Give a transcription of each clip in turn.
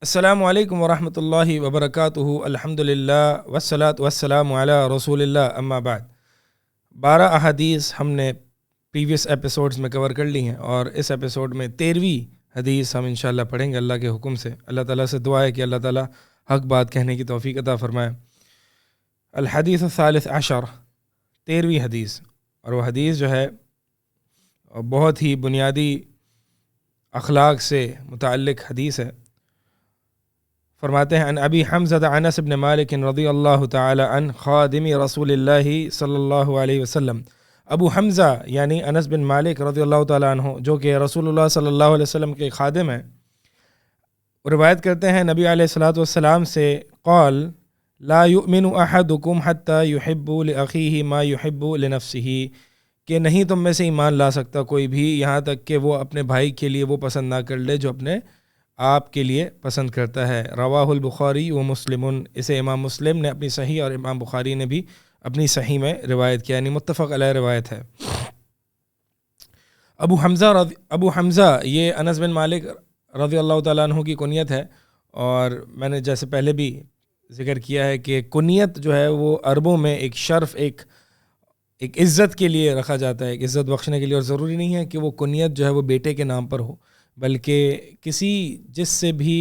السلام علیکم ورحمۃ اللہ وبرکاتہ. الحمد للہ والصلاۃ والسلام علی رسول اللہ. اما بعد 12 احادیث ہم نے پریویس ایپیسوڈز میں کور کر لی ہیں، اور اس ایپیسوڈ میں 13ویں حدیث ہم انشاءاللہ پڑھیں گے اللہ کے حکم سے. اللہ تعالیٰ سے دعا ہے کہ اللہ تعالیٰ حق بات کہنے کی توفیق عطا فرمائے. الحدیث الثالث عشر، 13ویں حدیث، اور وہ حدیث جو ہے بہت ہی بنیادی اخلاق سے متعلق حدیث ہے. فرماتے ہیں: ان ابی حمزہ انس بن مالک رضی اللہ تعالی عنہ خادم رسول اللہ صلی اللہ علیہ وسلم. ابو حمزہ یعنی انس بن مالک رضی اللہ تعالی عنہ، جو کہ رسول اللہ صلی اللہ علیہ وسلم کے خادم ہیں، روایت کرتے ہیں نبی علیہ الصلوۃ والسلام سے، قال لا یؤمن احدکم حتی یحب لاخیہ ما یحب لنفسہ، کہ نہیں تم میں سے ایمان لا سکتا کوئی بھی یہاں تک کہ وہ اپنے بھائی کے لیے وہ پسند نہ کر لے جو اپنے آپ کے لیے پسند کرتا ہے. رواہ البخاری و مسلم، اسے امام مسلم نے اپنی صحیح اور امام بخاری نے بھی اپنی صحیح میں روایت کیا، یعنی متفق علیہ روایت ہے. ابو حمزہ یہ انس بن مالک رضی اللہ تعالیٰ عنہ کی کنیت ہے، اور میں نے جیسے پہلے بھی ذکر کیا ہے کہ کنیت جو ہے وہ عربوں میں ایک شرف، ایک عزت کے لیے رکھا جاتا ہے، ایک عزت بخشنے کے لیے. اور ضروری نہیں ہے کہ وہ کنیت جو ہے وہ بیٹے کے نام پر ہو، بلکہ کسی جس سے بھی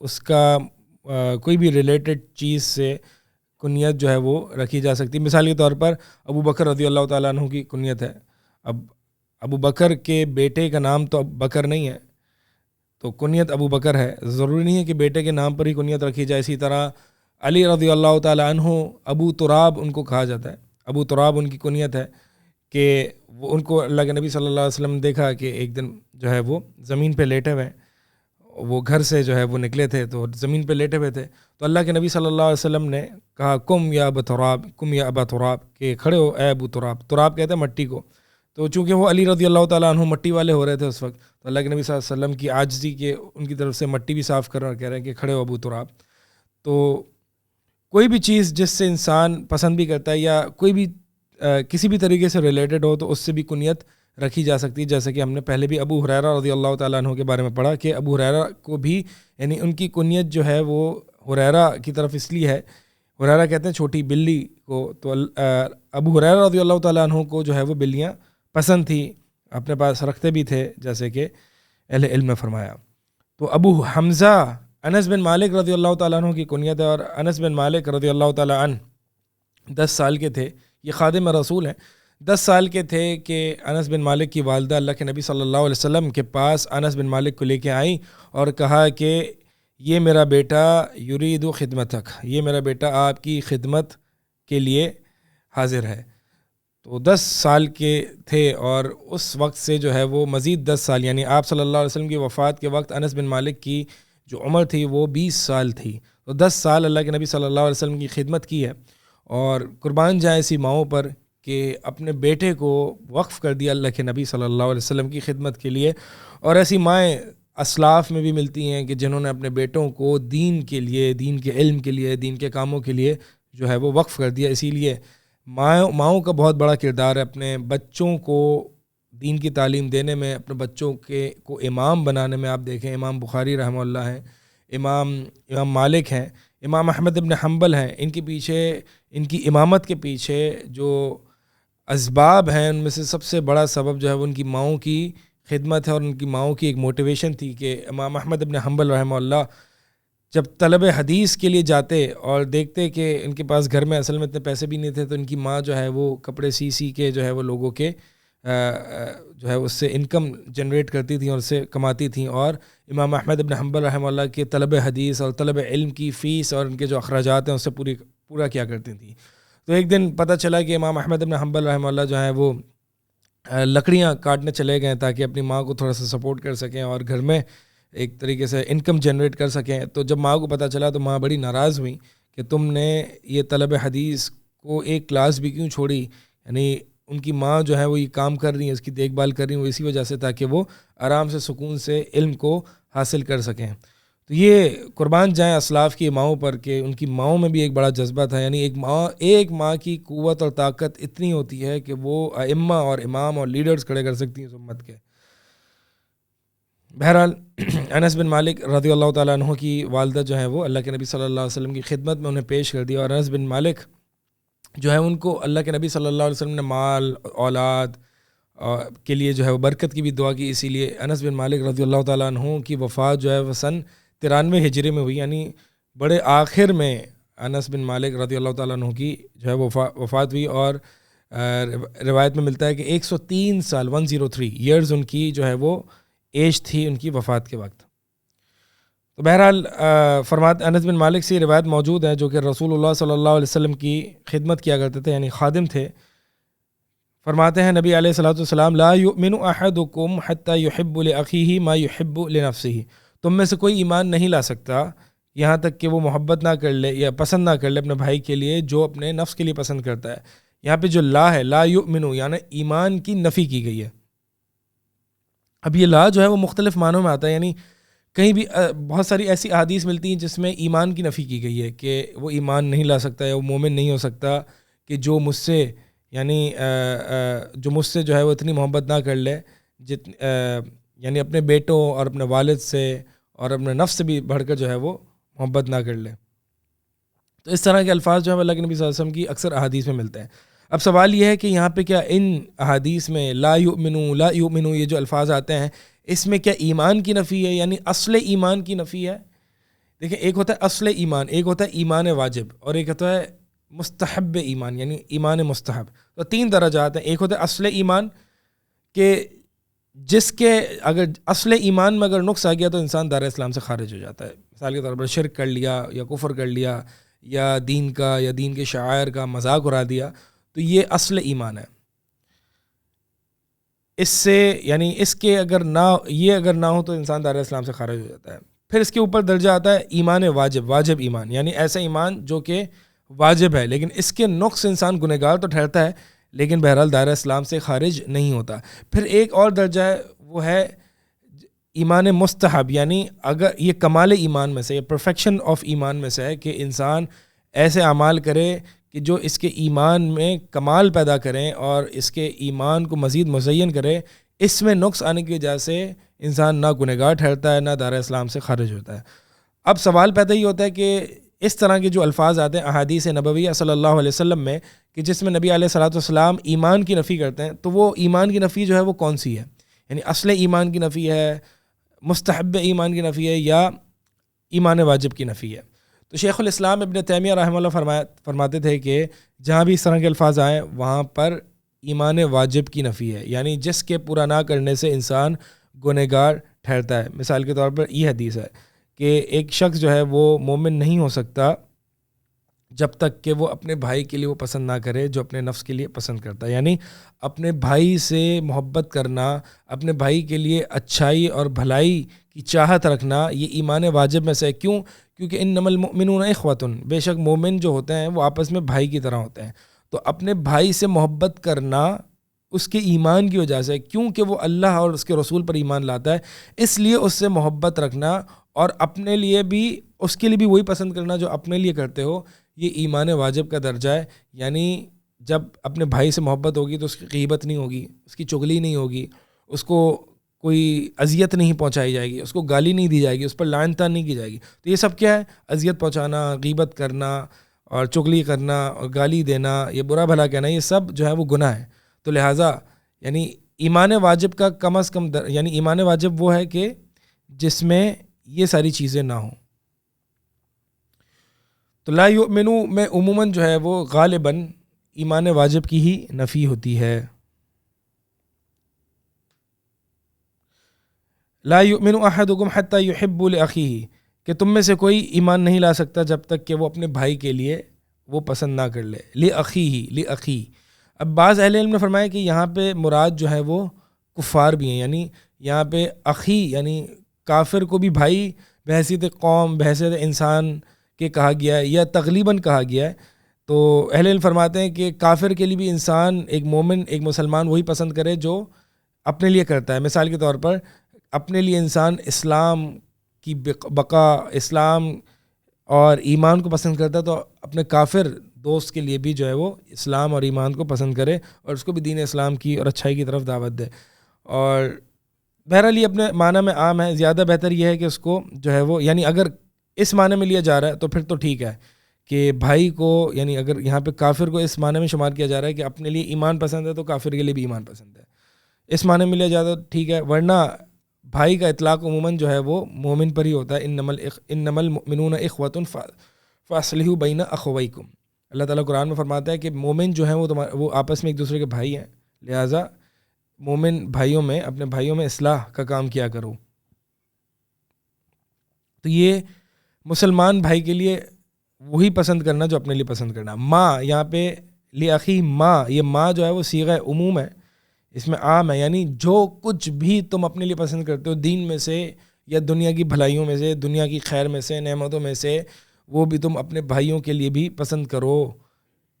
اس کا کوئی بھی ریلیٹڈ چیز سے کنیت جو ہے وہ رکھی جا سکتی. مثال کے طور پر ابو بکر رضی اللہ تعالیٰ عنہ کی کنیت ہے. اب ابو بکر کے بیٹے کا نام تو بکر نہیں ہے، تو کنیت ابو بکر ہے. ضروری نہیں ہے کہ بیٹے کے نام پر ہی کنیت رکھی جائے. اسی طرح علی رضی اللہ تعالیٰ عنہ، ابو تراب ان کو کہا جاتا ہے. ابو تراب ان کی کنیت ہے کہ وہ ان کو اللہ کے نبی صلی اللہ علیہ وسلم نے دیکھا کہ ایک دن جو ہے وہ زمین پہ لیٹے ہوئے ہیں. وہ گھر سے جو ہے وہ نکلے تھے تو زمین پہ لیٹے ہوئے تھے، تو اللہ کے نبی صلی اللہ علیہ وسلم نے کہا کم یا ابا تراب، کم یا ابا تراب، کہ کھڑے ہو اے ابو تراب. تراب کہتے ہیں مٹی کو. تو چونکہ وہ علی رضی اللہ تعالیٰ عنہ مٹی والے ہو رہے تھے اس وقت، تو اللہ کے نبی صلی اللہ علیہ وسلم کی عاجزی کے ان کی طرف سے مٹی بھی صاف کر رہے اور کہہ رہے ہیں کہ کھڑے ہو ابو تراب. تو کوئی بھی چیز جس سے انسان پسند بھی کرتا ہے یا کوئی بھی کسی بھی طریقے سے ریلیٹڈ ہو تو اس سے بھی کنیت رکھی جا سکتی ہے. جیسے کہ ہم نے پہلے بھی ابو ہریرہ رضی اللہ تعالیٰ عنہ کے بارے میں پڑھا کہ ابو ہریرہ کو بھی، یعنی ان کی کنیت جو ہے وہ ہریرہ کی طرف اس لیے ہے، ہریرہ کہتے ہیں چھوٹی بلی کو. تو ابو ہریرہ رضی اللہ تعالیٰ عنہ کو جو ہے وہ بلیاں پسند تھی، اپنے پاس رکھتے بھی تھے، جیسے کہ اہل علم نے فرمایا. تو ابو حمزہ انس بن مالک رضی اللہ تعالیٰ عنہ کی کنیت ہے، اور انس بن مالک رضی اللہ تعالیٰ عنہ 10 سال کے تھے. یہ خادم رسول ہیں. 10 سال کے تھے کہ انس بن مالک کی والدہ اللہ کے نبی صلی اللہ علیہ وسلم کے پاس انس بن مالک کو لے کے آئیں اور کہا کہ یہ میرا بیٹا یرید خدمتک، یہ میرا بیٹا آپ کی خدمت کے لیے حاضر ہے. تو 10 سال کے تھے، اور اس وقت سے جو ہے وہ مزید 10 سال، یعنی آپ صلی اللہ علیہ وسلم کی وفات کے وقت انس بن مالک کی جو عمر تھی وہ 20 سال تھی. تو 10 سال اللہ کے نبی صلی اللہ علیہ وسلم کی خدمت کی ہے. اور قربان جائیں ایسی ماؤں پر کہ اپنے بیٹے کو وقف کر دیا اللہ کے نبی صلی اللہ علیہ وسلم کی خدمت کے لیے. اور ایسی مائیں اسلاف میں بھی ملتی ہیں کہ جنہوں نے اپنے بیٹوں کو دین کے لیے، دین کے علم کے لیے، دین کے کاموں کے لیے جو ہے وہ وقف کر دیا. اسی لیے ماؤں کا بہت بڑا کردار ہے اپنے بچوں کو دین کی تعلیم دینے میں، اپنے بچوں کو امام بنانے میں. آپ دیکھیں امام بخاری رحمہ اللہ ہیں، امام مالک ہیں، امام احمد بن حنبل ہیں. ان کے پیچھے، ان کی امامت کے پیچھے جو اسباب ہیں ان میں سے سب سے بڑا سبب جو ہے وہ ان کی ماؤں کی خدمت ہے، اور ان کی ماؤں کی ایک موٹیویشن تھی. کہ امام احمد بن حنبل رحمہ اللہ جب طلب حدیث کے لیے جاتے اور دیکھتے کہ ان کے پاس گھر میں اصل میں اتنے پیسے بھی نہیں تھے، تو ان کی ماں جو ہے وہ کپڑے سی کے جو ہے وہ لوگوں کے جو ہے اس سے انکم جنریٹ کرتی تھیں اور اس سے کماتی تھیں. اور امام احمد بن حنبل رحمہ اللہ کے طلب حدیث اور طلب علم کی فیس اور ان کے جو اخراجات ہیں اس سے پورا کیا کرتی تھیں. تو ایک دن پتہ چلا کہ امام احمد بن حنبل رحمہ اللہ جو ہے وہ لکڑیاں کاٹنے چلے گئے تاکہ اپنی ماں کو تھوڑا سا سپورٹ کر سکیں اور گھر میں ایک طریقے سے انکم جنریٹ کر سکیں. تو جب ماں کو پتہ چلا تو ماں بڑی ناراض ہوئی کہ تم نے یہ طلب حدیث کو ایک کلاس بھی کیوں چھوڑی. یعنی ان کی ماں جو ہے وہ یہ کام کر رہی ہیں، اس کی دیکھ بھال کر رہی ہیں وہ اسی وجہ سے تاکہ وہ آرام سے سکون سے علم کو حاصل کر سکیں. تو یہ قربان جائیں اسلاف کی ماؤں پر کہ ان کی ماؤں میں بھی ایک بڑا جذبہ تھا. یعنی ایک ماں کی قوت اور طاقت اتنی ہوتی ہے کہ وہ ائمہ اور امام اور لیڈرز کھڑے کر سکتی ہیں اس امت کے. بہرحال انس بن مالک رضی اللہ تعالیٰ عنہ کی والدہ جو ہیں وہ اللہ کے نبی صلی اللہ علیہ وسلم کی خدمت میں انہیں پیش کر دیا، اور انس بن مالک جو ہے ان کو اللہ کے نبی صلی اللہ علیہ وسلم نے مال اولاد کے لیے جو ہے وہ برکت کی بھی دعا کی. اسی لیے انس بن مالک رضی اللہ تعالیٰ عنہ کی وفات جو ہے وہ سن 93 ہجری میں ہوئی، یعنی بڑے آخر میں انس بن مالک رضی اللہ تعالیٰ عنہ کی جو ہے وفات ہوئی. اور روایت میں ملتا ہے کہ 103 سال 103 ایئرز ان کی جو ہے وہ ایج تھی ان کی وفات کے وقت. تو بہرحال انس بن مالک سے روایت موجود ہے جو کہ رسول اللہ صلی اللہ علیہ وسلم کی خدمت کیا کرتے تھے، یعنی خادم تھے. فرماتے ہیں نبی علیہ الصلوۃ والسلام لا یؤمن احدکم حتی یحب لاخیہ ما یحب لنفسہ، تم میں سے کوئی ایمان نہیں لا سکتا یہاں تک کہ وہ محبت نہ کر لے یا پسند نہ کر لے اپنے بھائی کے لیے جو اپنے نفس کے لیے پسند کرتا ہے. یہاں پہ جو لا ہے لا یؤمن یعنی ایمان کی نفی کی گئی ہے. اب یہ لا جو ہے وہ مختلف معنوں میں آتا ہے، یعنی کہیں بھی بہت ساری ایسی احادیث ملتی ہیں جس میں ایمان کی نفی کی گئی ہے کہ وہ ایمان نہیں لا سکتا یا وہ مومن نہیں ہو سکتا کہ جو مجھ سے جو مجھ سے جو ہے وہ اتنی محبت نہ کر لے یعنی اپنے بیٹوں اور اپنے والد سے اور اپنے نفس سے بھی بڑھ کر جو ہے وہ محبت نہ کر لے. تو اس طرح کے الفاظ جو ہے اللہ کے نبی صلی اللہ علیہ وسلم کی اکثر احادیث میں ملتے ہیں. اب سوال یہ ہے کہ یہاں پہ کیا ان احادیث میں لا یؤمنو یہ جو الفاظ آتے ہیں اس میں کیا ایمان کی نفی ہے، یعنی اصل ایمان کی نفی ہے؟ دیکھیں، ایک ہوتا ہے اصل ایمان، ایک ہوتا ہے ایمان واجب، اور ایک ہوتا ہے مستحب ایمان یعنی ایمان مستحب. تو 3 درجات ہیں. ایک ہوتا ہے اصل ایمان کہ جس کے اگر اصل ایمان میں اگر نقص آ گیا تو انسان دار اسلام سے خارج ہو جاتا ہے. مثال کے طور پر شرک کر لیا یا کفر کر لیا یا دین کا یا دین کے شعائر کا مذاق اڑا دیا، تو یہ اصل ایمان ہے. اس سے یعنی اس کے اگر نہ ہو تو انسان دار اسلام سے خارج ہو جاتا ہے. پھر اس کے اوپر درجہ آتا ہے ایمان واجب ایمان، یعنی ایسا ایمان جو کہ واجب ہے لیکن اس کے نقص انسان گنہگار تو ٹھہرتا ہے لیکن بہرحال دائرہ اسلام سے خارج نہیں ہوتا. پھر ایک اور درجہ ہے وہ ہے ایمان مستحب، یعنی اگر یہ کمال ایمان میں سے یا پرفیکشن آف ایمان میں سے ہے کہ انسان ایسے اعمال کرے کہ جو اس کے ایمان میں کمال پیدا کریں اور اس کے ایمان کو مزید مزین کرے. اس میں نقص آنے کی وجہ سے انسان نہ گنہگار ٹھہرتا ہے نہ دائرہ اسلام سے خارج ہوتا ہے. اب سوال پیدا ہی ہوتا ہے کہ اس طرح کے جو الفاظ آتے ہیں احادیث نبویہ صلی اللہ علیہ وسلم میں کہ جس میں نبی علیہ الصلوۃ والسلام ایمان کی نفی کرتے ہیں، تو وہ ایمان کی نفی جو ہے وہ کون سی ہے؟ یعنی اصل ایمان کی نفی ہے، مستحب ایمان کی نفی ہے، یا ایمان واجب کی نفی ہے؟ تو شیخ الاسلام ابن تیمیہ رحمہ اللہ فرماتے تھے کہ جہاں بھی اس طرح کے الفاظ آئیں وہاں پر ایمان واجب کی نفی ہے، یعنی جس کے پورا نہ کرنے سے انسان گنہگار ٹھہرتا ہے. مثال کے طور پر یہ حدیث ہے کہ ایک شخص جو ہے وہ مومن نہیں ہو سکتا جب تک کہ وہ اپنے بھائی کے لیے وہ پسند نہ کرے جو اپنے نفس کے لیے پسند کرتا ہے. یعنی اپنے بھائی سے محبت کرنا، اپنے بھائی کے لیے اچھائی اور بھلائی کی چاہت رکھنا، یہ ایمان واجب میں سے ہے. کیوں؟ کیونکہ انما المؤمنون اخوۃ، بے شک مومن جو ہوتے ہیں وہ آپس میں بھائی کی طرح ہوتے ہیں. تو اپنے بھائی سے محبت کرنا اس کے ایمان کی وجہ سے، کیونکہ وہ اللہ اور اس کے رسول پر ایمان لاتا ہے، اس لیے اس سے محبت رکھنا اور اپنے لیے بھی اس کے لیے بھی وہی پسند کرنا جو اپنے لیے کرتے ہو، یہ ایمان واجب کا درجہ ہے. یعنی جب اپنے بھائی سے محبت ہوگی تو اس کی غیبت نہیں ہوگی، اس کی چغلی نہیں ہوگی، اس کو کوئی اذیت نہیں پہنچائی جائے گی، اس کو گالی نہیں دی جائے گی، اس پر لعن طعن نہیں کی جائے گی. تو یہ سب کیا ہے؟ اذیت پہنچانا، غیبت کرنا اور چغلی کرنا اور گالی دینا، یہ برا بھلا کہنا، یہ سب جو ہے وہ گناہ ہے. تو لہٰذا یعنی ایمان واجب کا کم از کم یعنی ایمان واجب وہ ہے کہ جس میں یہ ساری چیزیں نہ ہوں. تو لا یؤمنو میں عموماً جو ہے وہ غالباً ایمان واجب کی ہی نفی ہوتی ہے. لا یؤمن احدکم حتی یحب لاخیہ، کہ تم میں سے کوئی ایمان نہیں لا سکتا جب تک کہ وہ اپنے بھائی کے لیے وہ پسند نہ کر لے. لاخیہ. اب بعض اہل علم نے فرمایا کہ یہاں پہ مراد جو ہے وہ کفار بھی ہیں، یعنی یہاں پہ اخی یعنی کافر کو بھی بھائی بحیثیت قوم بحیثیت انسان کے کہا گیا ہے یا تغلیباً کہا گیا ہے. تو اہل علم فرماتے ہیں کہ کافر کے لیے بھی انسان ایک مومن ایک مسلمان وہی پسند کرے جو اپنے لیے کرتا ہے. مثال کے طور پر اپنے لیے انسان اسلام کی بقا، اسلام اور ایمان کو پسند کرتا ہے، تو اپنے کافر دوست کے لیے بھی جو ہے وہ اسلام اور ایمان کو پسند کرے اور اس کو بھی دین اسلام کی اور اچھائی کی طرف دعوت دے. اور بہرحال یہ اپنے معنی میں عام ہے. زیادہ بہتر یہ ہے کہ اس کو جو ہے وہ یعنی اگر اس معنی میں لیا جا رہا ہے تو پھر تو ٹھیک ہے کہ بھائی کو یعنی اگر یہاں پہ کافر کو اس معنی میں شمار کیا جا رہا ہے کہ اپنے لیے ایمان پسند ہے تو کافر کے لیے بھی ایمان پسند ہے, اس معنی میں لیا جاتا ہے ٹھیک ہے. ورنہ بھائی کا اطلاق عموماً جو ہے وہ مومن پر ہی ہوتا ہے. انما المؤمنون اخوۃ فاصلحوا بین اخویکم. اللہ تعالیٰ قرآن میں فرماتا ہے کہ مومن جو ہیں وہ آپس میں ایک دوسرے کے بھائی ہیں, لہٰذا مومن بھائیوں میں اپنے بھائیوں میں اصلاح کا کام کیا کرو. تو یہ مسلمان بھائی کے لیے وہی پسند کرنا جو اپنے لیے پسند کرنا. ماں یہاں پہ لأخی ماں, یہ ماں جو ہے وہ صیغہ عموم ہے, اس میں عام ہے, یعنی جو کچھ بھی تم اپنے لیے پسند کرتے ہو دین میں سے یا دنیا کی بھلائیوں میں سے, دنیا کی خیر میں سے, نعمتوں میں سے, وہ بھی تم اپنے بھائیوں کے لیے بھی پسند کرو.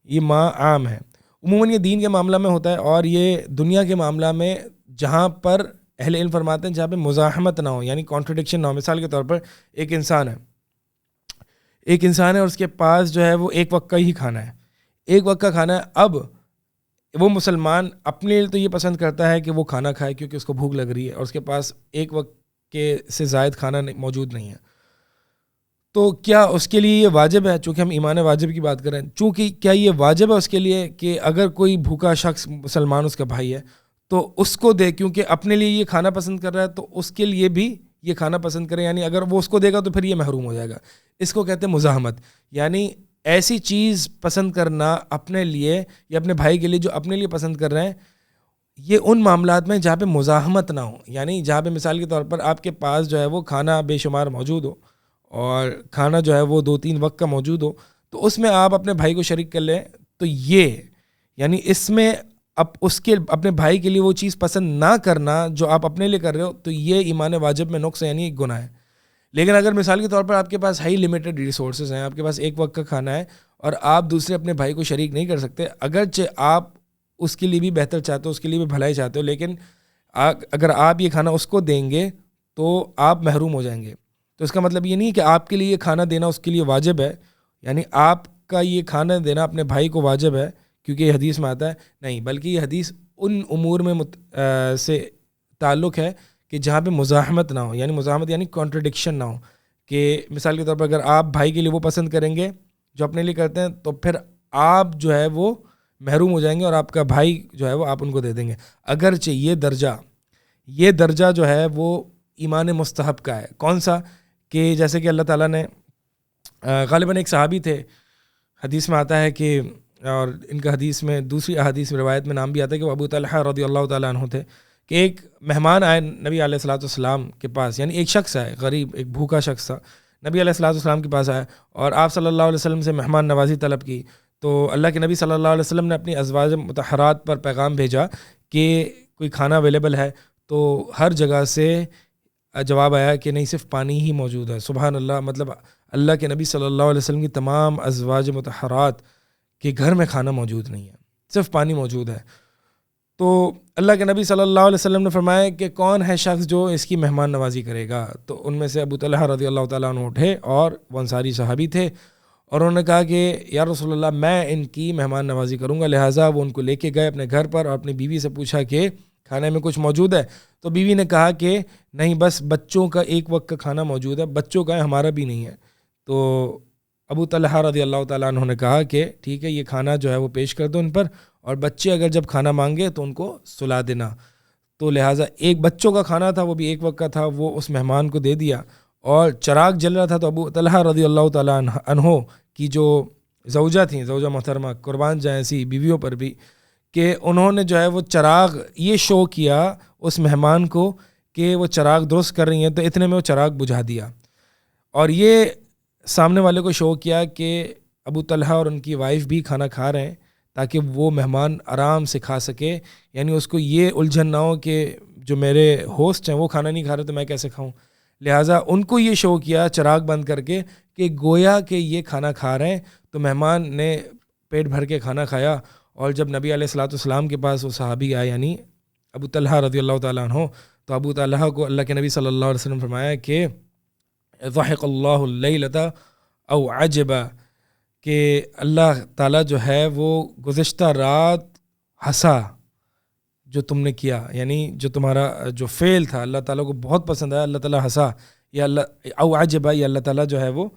یہ ماں عام ہے. عموماً یہ دین کے معاملہ میں ہوتا ہے, اور یہ دنیا کے معاملہ میں جہاں پر اہل علم فرماتے ہیں جہاں پہ مزاحمت نہ ہو, یعنی کانٹرڈکشن نہ ہو. مثال کے طور پر ایک انسان ہے اور اس کے پاس جو ہے وہ ایک وقت کا ہی کھانا ہے, ایک وقت کا کھانا ہے. اب وہ مسلمان اپنے لیے تو یہ پسند کرتا ہے کہ وہ کھانا کھائے کیونکہ اس کو بھوک لگ رہی ہے اور اس کے پاس ایک وقت کے سے زائد کھانا موجود نہیں ہے. تو کیا اس کے لیے یہ واجب ہے, چونکہ ہم ایمان واجب کی بات کریں, چونکہ کیا یہ واجب ہے اس کے لیے کہ اگر کوئی بھوکا شخص مسلمان اس کا بھائی ہے تو اس کو دے, کیونکہ اپنے لیے یہ کھانا پسند کر رہا ہے تو اس کے لیے بھی یہ کھانا پسند کرے, یعنی اگر وہ اس کو دے گا تو پھر یہ محروم ہو جائے گا. اس کو کہتے ہیں مزاحمت, یعنی ایسی چیز پسند کرنا اپنے لیے یا اپنے بھائی کے لیے جو اپنے لیے پسند کر رہے ہیں, یہ ان معاملات میں جہاں پہ مزاحمت نہ ہو. یعنی جہاں پہ مثال کے طور پر آپ کے پاس جو ہے وہ کھانا بے شمار موجود ہو اور کھانا جو ہے وہ 2-3 وقت کا موجود ہو, تو اس میں آپ اپنے بھائی کو شریک کر لیں, تو یہ یعنی اس میں اب اس کے اپنے بھائی کے لیے وہ چیز پسند نہ کرنا جو آپ اپنے لیے کر رہے ہو, تو یہ ایمان واجب میں نقص ہے, یعنی ایک گناہ ہے. لیکن اگر مثال کے طور پر آپ کے پاس ہائی لمیٹڈ ریسورسز ہیں, آپ کے پاس ایک وقت کا کھانا ہے اور آپ دوسرے اپنے بھائی کو شریک نہیں کر سکتے, اگرچہ آپ اس کے لیے بھی بہتر چاہتے ہو, اس کے لیے بھی بھلائی چاہتے ہو, لیکن اگر آپ یہ کھانا اس کو دیں گے تو آپ محروم ہو جائیں گے. تو اس کا مطلب یہ نہیں کہ آپ کے لیے یہ کھانا دینا اس کے لیے واجب ہے, یعنی آپ کا یہ کھانا دینا اپنے بھائی کو واجب ہے کیونکہ یہ حدیث میں آتا ہے, نہیں, بلکہ یہ حدیث ان امور میں سے تعلق ہے کہ جہاں پہ مزاحمت نہ ہو. یعنی مزاحمت یعنی کانٹرڈکشن نہ ہو, کہ مثال کے طور پر اگر آپ بھائی کے لیے وہ پسند کریں گے جو اپنے لیے کرتے ہیں تو پھر آپ جو ہے وہ محروم ہو جائیں گے اور آپ کا بھائی جو ہے وہ آپ ان کو دے دیں گے. اگرچہ یہ درجہ جو ہے وہ ایمان مستحب کا ہے. کون سا؟ کہ جیسے کہ اللہ تعالیٰ نے غالباً ایک صحابی تھے, حدیث میں آتا ہے کہ, اور ان کا حدیث میں دوسری احادیث میں روایت میں نام بھی آتا ہے کہ وہ ابو طلحہ رضی اللہ تعالیٰ عنہ تھے, کہ ایک مہمان آئے نبی علیہ الصلوۃ والسلام کے پاس, یعنی ایک شخص آئے غریب, ایک بھوکا شخص تھا, نبی علیہ الصلوۃ والسلام کے پاس آیا اور آپ صلی اللہ علیہ وسلم سے مہمان نوازی طلب کی. تو اللہ کے نبی صلی اللہ علیہ وسلم نے اپنی ازواج مطہرات پر پیغام بھیجا کہ کوئی کھانا اویلیبل ہے, تو ہر جگہ سے جواب آیا کہ نہیں, صرف پانی ہی موجود ہے. سبحان اللہ, مطلب اللہ کے نبی صلی اللہ علیہ وسلم کی تمام ازواج مطہرات کے گھر میں کھانا موجود نہیں ہے, صرف پانی موجود ہے. تو اللہ کے نبی صلی اللہ علیہ وسلم نے فرمایا کہ کون ہے شخص جو اس کی مہمان نوازی کرے گا؟ تو ان میں سے ابو طلحہ رضی اللہ تعالیٰ عنہ اٹھے, اور وہ انصاری صحابی تھے, اور انہوں نے کہا کہ یا رسول اللہ, میں ان کی مہمان نوازی کروں گا. لہٰذا وہ ان کو لے کے گئے اپنے گھر پر اور اپنی بیوی سے پوچھا کہ کھانے میں کچھ موجود ہے؟ تو بیوی نے کہا کہ نہیں, بس بچوں کا ایک وقت کا کھانا موجود ہے, بچوں کا ہے, ہمارا بھی نہیں ہے. تو ابو طلحہ رضی اللہ تعالیٰ عنہ نے کہا کہ ٹھیک ہے, یہ کھانا جو ہے وہ پیش کر دو ان پر, اور بچے اگر جب کھانا مانگے تو ان کو سلا دینا. تو لہٰذا ایک بچوں کا کھانا تھا, وہ بھی ایک وقت کا تھا, وہ اس مہمان کو دے دیا, اور چراغ جل رہا تھا. تو ابو طلحہ رضی اللہ تعالیٰ عنہ کی جو زوجہ تھیں, زوجہ محترمہ, قربان جائیں ایسی بیویوں پر بھی, کہ انہوں نے جو ہے وہ چراغ یہ شو کیا اس مہمان کو کہ وہ چراغ درست کر رہی ہیں, تو اتنے میں وہ چراغ بجھا دیا, اور یہ سامنے والے کو شو کیا کہ ابو طلحہ اور ان کی وائف بھی کھانا کھا رہے ہیں, تاکہ وہ مہمان آرام سے کھا سکے. یعنی اس کو یہ الجھن نہ ہو کہ جو میرے ہوسٹ ہیں وہ کھانا نہیں کھا رہے تو میں کیسے کھاؤں. لہٰذا ان کو یہ شو کیا چراغ بند کر کے کہ گویا کہ یہ کھانا کھا رہے ہیں. تو مہمان نے پیٹ بھر کے کھانا کھایا, اور جب نبی علیہ الصلوۃ والسلام کے پاس وہ صحابی آئے, یعنی ابو طلحہ رضی اللہ تعالیٰ عنہ, تو ابو طلحہ کو اللہ کے نبی صلی اللہ علیہ وسلم فرمایا کہ ضحک اللہ اللیلۃ او عجبا, کہ اللہ تعالیٰ جو ہے وہ گزشتہ رات ہنسا, جو تم نے کیا، یعنی جو تمہارا جو فعل تھا اللہ تعالیٰ کو بہت پسند آیا، اللہ تعالیٰ ہنسا، یا اللہ او عجبا، یا اللہ تعالیٰ جو ہے وہ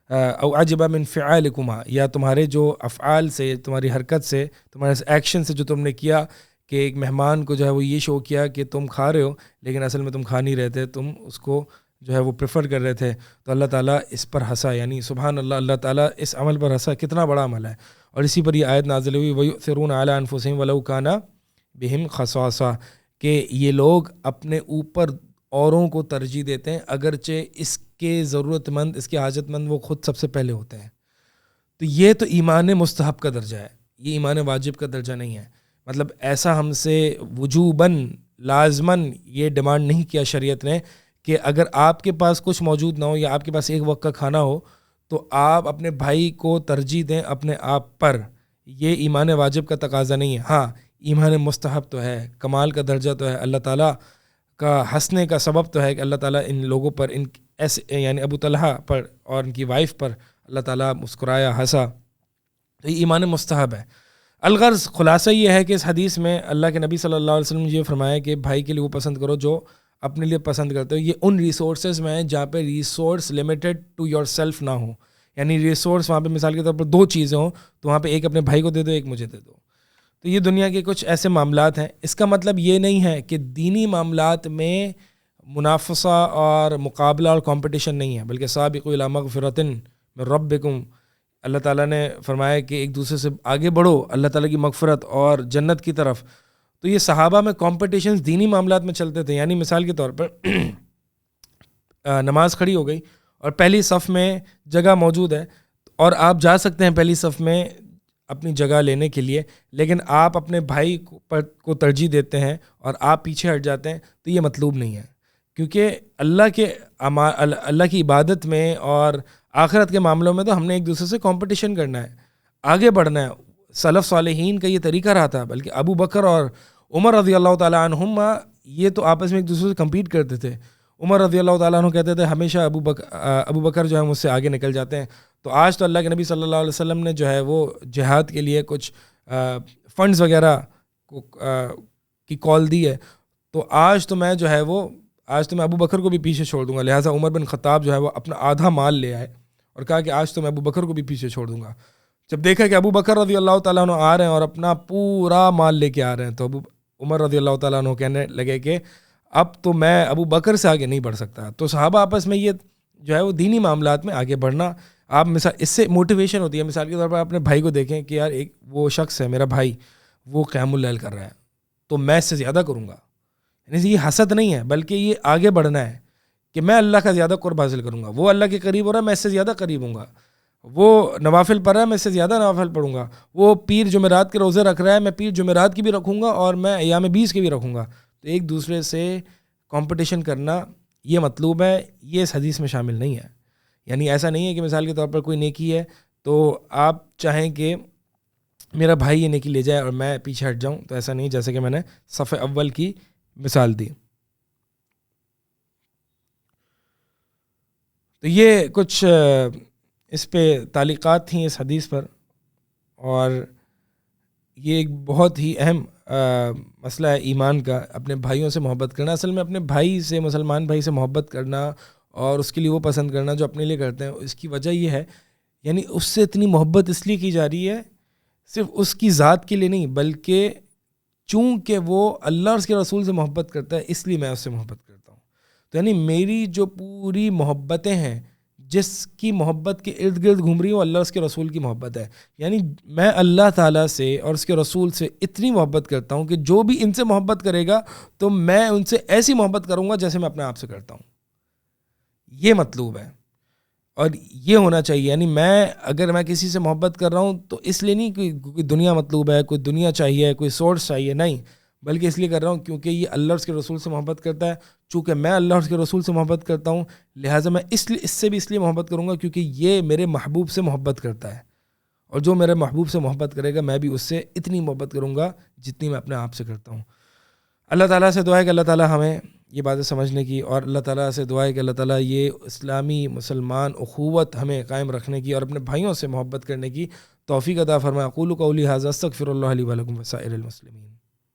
او عجبا من فعالکما، یا تمہارے جو افعال سے، تمہاری حرکت سے، تمہارے ایکشن سے جو تم نے کیا کہ ایک مہمان کو جو ہے وہ یہ شو کیا کہ تم کھا رہے ہو لیکن اصل میں تم کھا نہیں رہے تھے، تم اس کو جو ہے وہ پریفر کر رہے تھے، تو اللہ تعالیٰ اس پر ہنسا، یعنی سبحان اللہ، اللہ تعالیٰ اس عمل پر ہنسا، کتنا بڑا عمل ہے۔ اور اسی پر یہ آیت نازل ہوئی وَيُؤْثِرُونَ عَلَىٰ أَنفُسِهِمْ وَلَوْ كَانَ بِهِمْ خَصَاصَةٌ، کہ یہ لوگ اپنے اوپر اوروں کو ترجیح دیتے ہیں اگرچہ اس کے ضرورت مند، اس کے حاجت مند وہ خود سب سے پہلے ہوتے ہیں۔ تو یہ تو ایمان مستحب کا درجہ ہے، یہ ایمان واجب کا درجہ نہیں ہے۔ مطلب ایسا ہم سے وجوباً لازماً یہ ڈیمانڈ نہیں کیا شریعت نے کہ اگر آپ کے پاس کچھ موجود نہ ہو یا آپ کے پاس ایک وقت کا کھانا ہو تو آپ اپنے بھائی کو ترجیح دیں اپنے آپ پر، یہ ایمان واجب کا تقاضا نہیں ہے۔ ہاں ایمان مستحب تو ہے، کمال کا درجہ تو ہے، اللہ تعالیٰ کا ہنسنے کا سبب تو ہے کہ اللہ تعالیٰ ان لوگوں پر، ان ایسے یعنی ابو طلحہ پر اور ان کی وائف پر اللہ تعالیٰ مسکرایا، ہنسا، تو یہ ایمان مستحب ہے۔ الغرض خلاصہ یہ ہے کہ اس حدیث میں اللہ کے نبی صلی اللہ علیہ وسلم نے یہ فرمایا کہ بھائی کے لیے وہ پسند کرو جو اپنے لیے پسند کرتے ہو۔ یہ ان ریسورسز میں ہیں جہاں پہ resource limited to yourself نہ ہو، یعنی ریسورس وہاں پہ مثال کے طور پر 2 چیزیں ہوں تو وہاں پہ ایک اپنے بھائی کو دے دو، ایک مجھے دے دو۔ تو یہ دنیا کے کچھ ایسے معاملات ہیں۔ اس کا مطلب یہ نہیں ہے کہ دینی معاملات میں منافسہ اور مقابلہ اور کمپٹیشن نہیں ہے، بلکہ سابقوا الی مغفرۃ من ربکم، اللہ تعالیٰ نے فرمایا کہ ایک دوسرے سے آگے بڑھو اللہ تعالیٰ کی مغفرت اور جنت کی طرف۔ تو یہ صحابہ میں کمپٹیشنز دینی معاملات میں چلتے تھے، یعنی مثال کے طور پر نماز کھڑی ہو گئی اور پہلی صف میں جگہ موجود ہے اور آپ جا سکتے ہیں پہلی صف میں اپنی جگہ لینے کے لیے، لیکن آپ اپنے بھائی کو ترجیح دیتے ہیں اور آپ پیچھے ہٹ جاتے ہیں، تو یہ مطلوب نہیں ہے، کیونکہ اللہ کی عبادت میں اور آخرت کے معاملوں میں تو ہم نے ایک دوسرے سے کمپٹیشن کرنا ہے، آگے بڑھنا ہے۔ سلف صالحین کا یہ طریقہ رہا تھا، بلکہ ابو بکر اور عمر رضی اللہ تعالیٰ عنہما یہ تو آپس میں ایک دوسرے سے کمپیٹ کرتے تھے۔ عمر رضی اللہ تعالیٰ عنہ کہتے تھے ہمیشہ ابو بکر جو ہے مجھ سے آگے نکل جاتے ہیں۔ تو آج تو اللہ کے نبی صلی اللہ علیہ وسلم نے جو ہے وہ جہاد کے لیے کچھ فنڈز وغیرہ کی کال دی ہے، تو آج تو میں ابو بکر کو بھی پیچھے چھوڑ دوں گا، لہٰذا عمر بن خطاب جو ہے وہ اپنا آدھا مال لے آئے اور کہا کہ آج تو میں ابو بکر کو بھی پیچھے چھوڑ دوں گا۔ جب دیکھا کہ ابو بکر رضی اللہ تعالیٰ عنہ آ رہے ہیں اور اپنا پورا مال لے کے آ رہے ہیں، تو عمر رضی اللہ تعالیٰ عنہ کہنے لگے کہ اب تو میں ابو بکر سے آگے نہیں بڑھ سکتا۔ تو صحابہ آپس میں یہ جو ہے وہ دینی معاملات میں آگے بڑھنا، آپ مثال اس سے موٹیویشن ہوتی ہے۔ مثال کے طور پر اپنے بھائی کو دیکھیں کہ یار ایک وہ شخص ہے میرا بھائی، وہ قیام اللیل کر رہا ہے تو میں اس سے زیادہ کروں گا، یعنی یہ حسد نہیں ہے بلکہ یہ آگے بڑھنا ہے کہ میں اللہ کا زیادہ قرب حاصل کروں گا۔ وہ اللہ کے قریب ہو رہا ہے، میں اس سے زیادہ قریب ہوں گا۔ وہ نوافل پڑھ رہا ہے، میں اس سے زیادہ نوافل پڑھوں گا۔ وہ پیر جمعرات کے روزے رکھ رہا ہے، میں پیر جمعرات کی بھی رکھوں گا اور میں ایام 20 کے بھی رکھوں گا۔ تو ایک دوسرے سے کمپٹیشن کرنا یہ مطلوب ہے، یہ اس حدیث میں شامل نہیں ہے۔ یعنی ایسا نہیں ہے کہ مثال کے طور پر کوئی نیکی ہے تو آپ چاہیں کہ میرا بھائی یہ نیکی لے جائے اور میں پیچھے ہٹ جاؤں، تو ایسا نہیں، جیسے کہ میں نے صف اول کی مثال دی۔ تو یہ کچھ اس پہ تعلیقات تھیں اس حدیث پر، اور یہ ایک بہت ہی اہم مسئلہ ہے ایمان کا، اپنے بھائیوں سے محبت کرنا۔ اصل میں اپنے بھائی سے، مسلمان بھائی سے محبت کرنا اور اس کے لیے وہ پسند کرنا جو اپنے لیے کرتے ہیں، اس کی وجہ یہ ہے، یعنی اس سے اتنی محبت اس لیے کی جا رہی ہے صرف اس کی ذات کے لیے نہیں، بلکہ چونکہ وہ اللہ اور اس کے رسول سے محبت کرتا ہے اس لیے میں اس سے محبت کرتا ہوں۔ تو یعنی میری جو پوری محبتیں ہیں، جس کی محبت کے ارد گرد گھوم رہی ہوں، اللہ اور اس کے رسول کی محبت ہے۔ یعنی میں اللہ تعالیٰ سے اور اس کے رسول سے اتنی محبت کرتا ہوں کہ جو بھی ان سے محبت کرے گا تو میں ان سے ایسی محبت کروں گا جیسے میں اپنے آپ سے کرتا ہوں۔ یہ مطلوب ہے اور یہ ہونا چاہیے۔ یعنی اگر میں کسی سے محبت کر رہا ہوں تو اس لیے نہیں کہ کوئی دنیا مطلوب ہے، کوئی دنیا چاہیے، کوئی سورس چاہیے، نہیں، بلکہ اس لیے کر رہا ہوں کیونکہ یہ اللہ اور اس کے رسول سے محبت کرتا ہے۔ چونکہ میں اللہ اور اس کے رسول سے محبت کرتا ہوں، لہٰذا میں اس سے بھی اس لیے محبت کروں گا کیونکہ یہ میرے محبوب سے محبت کرتا ہے، اور جو میرے محبوب سے محبت کرے گا میں بھی اس سے اتنی محبت کروں گا جتنی میں اپنے آپ سے کرتا ہوں۔ اللہ تعالیٰ سے دعا ہے کہ اللہ تعالیٰ ہمیں یہ باتیں سمجھنے کی، اور اللہ تعالیٰ سے دعا ہے کہ اللہ تعالیٰ یہ اسلامی مسلمان اخوت ہمیں قائم رکھنے کی اور اپنے بھائیوں سے محبت کرنے کی توفیق عطا فرمائے۔ اقول قولی ھذا استغفر اللہ لی ولکم وسائر المسلمین۔